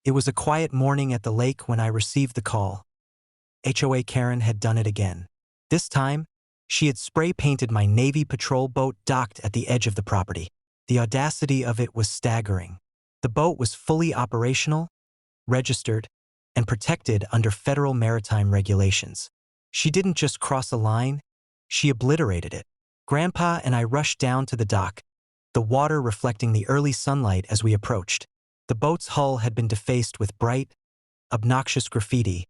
It was a quiet morning at the lake when I received the call. HOA Karen had done it again. This time, she had spray-painted my Navy patrol boat docked at the edge of the property. The audacity of it was staggering. The boat was fully operational, registered, and protected under federal maritime regulations. She didn't just cross a line, she obliterated it. Grandpa and I rushed down to the dock, the water reflecting the early sunlight as we approached. The boat's hull had been defaced with bright, obnoxious graffiti,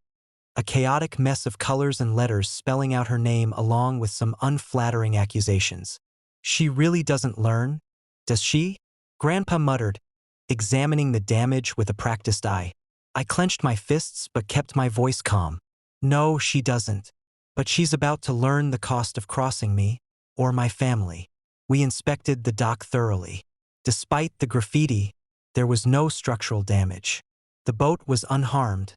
a chaotic mess of colors and letters spelling out her name along with some unflattering accusations. "She really doesn't learn, does she?" Grandpa muttered, examining the damage with a practiced eye. I clenched my fists but kept my voice calm. "No, she doesn't. But she's about to learn the cost of crossing me, or my family." We inspected the dock thoroughly. Despite the graffiti, there was no structural damage. The boat was unharmed,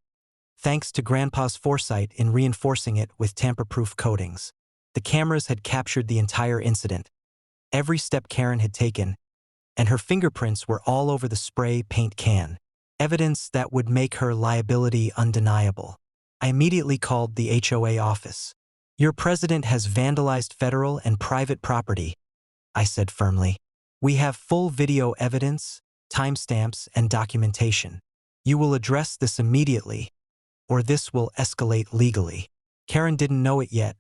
thanks to Grandpa's foresight in reinforcing it with tamper-proof coatings. The cameras had captured the entire incident, every step Karen had taken, and her fingerprints were all over the spray paint can, evidence that would make her liability undeniable. I immediately called the HOA office. "Your president has vandalized federal and private property," I said firmly. "We have full video evidence, timestamps, and documentation. You will address this immediately, or this will escalate legally." Karen didn't know it yet,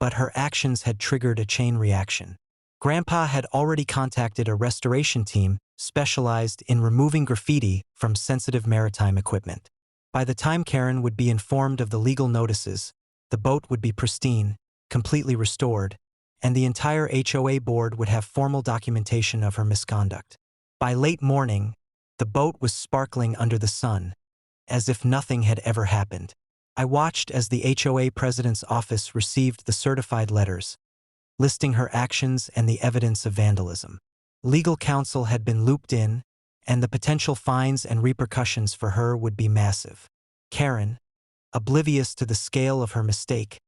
but her actions had triggered a chain reaction. Grandpa had already contacted a restoration team specialized in removing graffiti from sensitive maritime equipment. By the time Karen would be informed of the legal notices, the boat would be pristine, completely restored, and the entire HOA board would have formal documentation of her misconduct. By late morning, the boat was sparkling under the sun, as if nothing had ever happened. I watched as the HOA president's office received the certified letters, listing her actions and the evidence of vandalism. Legal counsel had been looped in, and the potential fines and repercussions for her would be massive. Karen, oblivious to the scale of her mistake,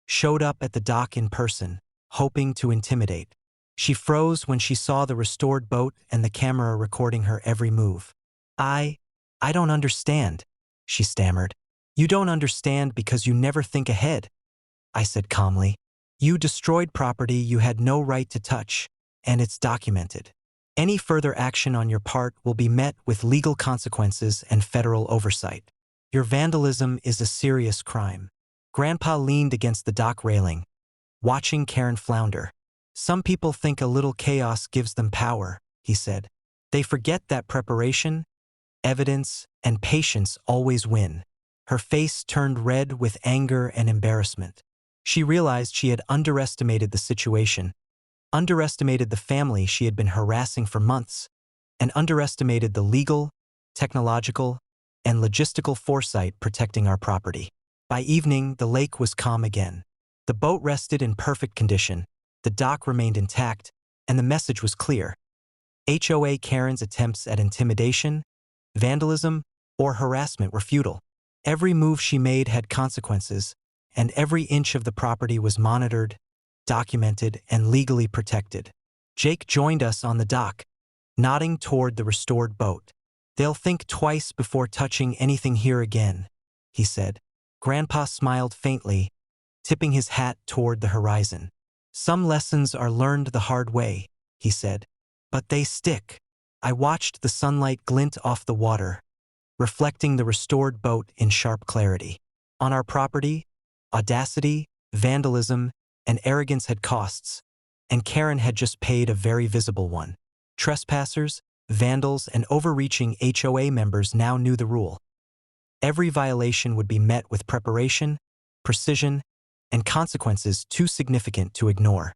showed up at the dock in person, hoping to intimidate. She froze when she saw the restored boat and the camera recording her every move. I don't understand," she stammered. "You don't understand because you never think ahead," I said calmly. "You destroyed property you had no right to touch, and it's documented. Any further action on your part will be met with legal consequences and federal oversight. Your vandalism is a serious crime." Grandpa leaned against the dock railing, watching Karen flounder. "Some people think a little chaos gives them power," he said. "They forget that preparation, evidence, and patience always win." Her face turned red with anger and embarrassment. She realized she had underestimated the situation, underestimated the family she had been harassing for months, and underestimated the legal, technological, and logistical foresight protecting our property. By evening, the lake was calm again. The boat rested in perfect condition, the dock remained intact, and the message was clear. HOA Karen's attempts at intimidation, vandalism, or harassment were futile. Every move she made had consequences, and every inch of the property was monitored, documented, and legally protected. Jake joined us on the dock, nodding toward the restored boat. "They'll think twice before touching anything here again," he said. Grandpa smiled faintly, tipping his hat toward the horizon. "Some lessons are learned the hard way," he said, "but they stick." I watched the sunlight glint off the water, reflecting the restored boat in sharp clarity. On our property, audacity, vandalism, and arrogance had costs, and Karen had just paid a very visible one. Trespassers, vandals, and overreaching HOA members now knew the rule. Every violation would be met with preparation, precision, and consequences too significant to ignore.